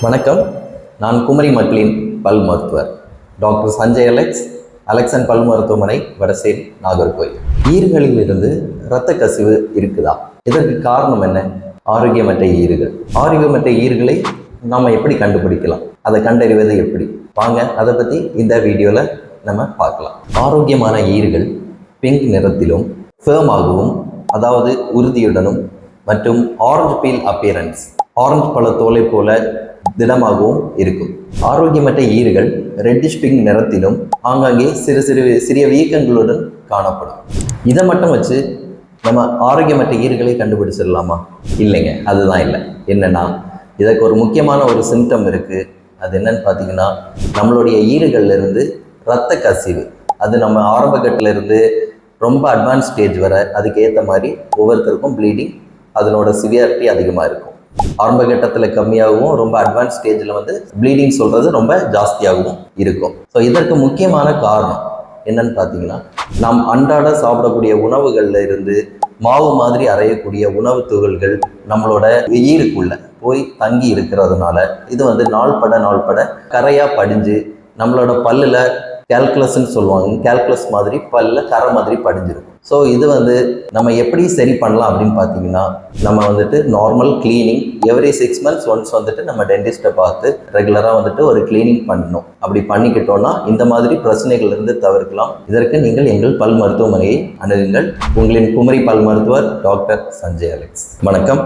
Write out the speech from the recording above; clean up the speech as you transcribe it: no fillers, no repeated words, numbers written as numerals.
வணக்கம். நான் குமரி மக்களின் பல் மருத்துவர் டாக்டர் சஞ்சய் அலெக்சன் பல் மருத்துவமனை, வடசேரி, நாகர்கோவில். ஈறுகளில் இருந்து இரத்த கசிவு இருக்குதா? இதற்கு காரணம் என்ன? ஆரோக்கியமற்ற ஈறுகள். ஆரோக்கியமற்ற ஈறுகளை நாம் எப்படி கண்டுபிடிக்கலாம்? அதை கண்டறிவது எப்படி? வாங்க அதை பற்றி இந்த வீடியோவில் நம்ம பார்க்கலாம். ஆரோக்கியமான ஈறுகள் பிங்க் நிறத்திலும் ஃபேமாகவும், அதாவது உறுதியுடனும், மற்றும் ஆரஞ்சு பீல் அப்பியரன்ஸ், ஆரஞ்சு பழ தோலை போல திடமாகவும் இருக்கும். ஆரோக்கியமற்ற ஈறுகள் ரெட்டிஷ் பிங்க் நிறத்திலும் ஆங்காங்கே சிறிய வீக்கங்களுடன் காணப்படும். இதை மட்டும் வச்சு நம்ம ஆரோக்கியமற்ற ஈறுகளை கண்டுபிடிச்சிடலாமா? இல்லைங்க, அதுதான் இல்லை. என்னன்னா, இதற்கு ஒரு முக்கியமான ஒரு சிம்டம் இருக்குது. அது என்னன்னு பார்த்தீங்கன்னா, நம்மளுடைய ஈறுகள்ல இருந்து இரத்த கசிவு. அது நம்ம ஆரம்ப கட்டத்தில் இருந்து ரொம்ப அட்வான்ஸ் ஸ்டேஜ் வர அதுக்கு ஏற்ற மாதிரி ஒவ்வொருத்தருக்கும் ப்ளீடிங் அதனோட சிவியாரிட்டி அதிகமாக இருக்கும். ஆரம்ப கட்டத்தில் கம்மியாகவும், ரொம்ப அட்வான்ஸ் ஸ்டேஜில் ப்ளீடிங் சொல்கிறது ரொம்ப ஜாஸ்தியாகவும் இருக்கும். ஸோ இதற்கு முக்கியமான காரணம் என்னன்னு பார்த்தீங்கன்னா, நாம் அன்றாட சாப்பிடக்கூடிய உணவுகளில் இருந்து மாவு மாதிரி அரையக்கூடிய உணவு துகள்கள் நம்மளோட ஈருக்குள்ள போய் தங்கி இருக்கிறதுனால இது நாள் பட கரையாக படிஞ்சு நம்மளோட பல்லில் கேல்குலஸ்ன்னு சொல்லுவாங்க. கேல்குலஸ் மாதிரி பல்ல கரை மாதிரி படிஞ்சிருக்கும். ஸோ இது நம்ம எப்படி சரி பண்ணலாம் அப்படின்னு பார்த்தீங்கன்னா, நம்ம normal cleaning every 6 months once நம்ம டென்டிஸ்ட்டை பார்த்து ரெகுலராக ஒரு கிளீனிங் பண்ணணும். அப்படி பண்ணிக்கிட்டோம்னா இந்த மாதிரி பிரச்சனைகள் இருந்து தவிர்க்கலாம். இதற்கு நீங்கள் எங்கள் பல் மருத்துவமனையை அணுகுங்கள். உங்களின் குமரி பல் மருத்துவர் டாக்டர் சஞ்சய் அலெக்ஸ். வணக்கம்.